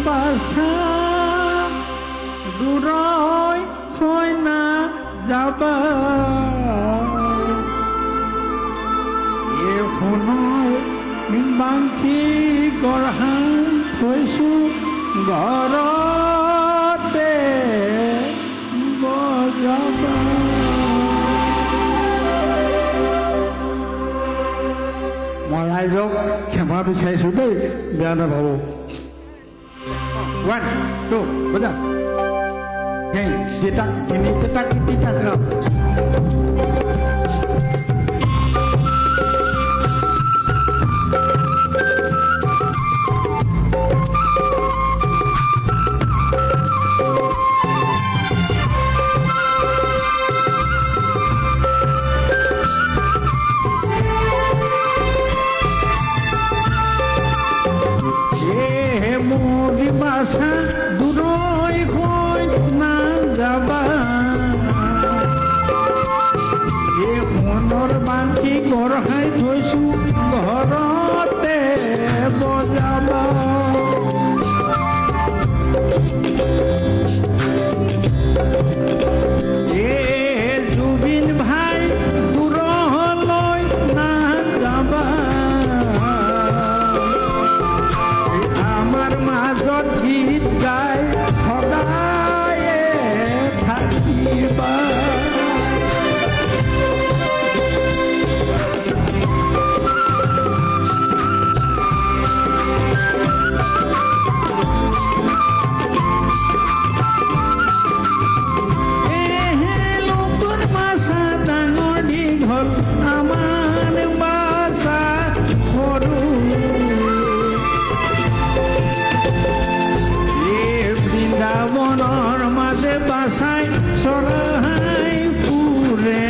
বাসা দূৰৈ হৈ না যাবা এই সোণৰ বাংশী গঢ়াই থৈছোঁ ঘৰতে বজাবা। মই ৰাইজক ক্ষমা বিচাৰিছোঁ দেই, বেয়া নাভাবো। 1 2 বজা হেই তিতাক তিনি তিতাক তিতাক গাও। বাসা দূৰৈ হৈ না যাবা এই সোণৰ বাংশী গঢ়াই থৈছোঁ ঘৰতে বজাবা। জুবিন ভাই দূৰলৈ না যাবা আমাৰ মাজত গীত গাই সদায় থাকিবা। লোকৰ বাছা ডাঙৰ দীঘল আমাৰ বাছা সৰু বৃন্দাবনৰ মাজে বাছাই চৰাই ফুৰে।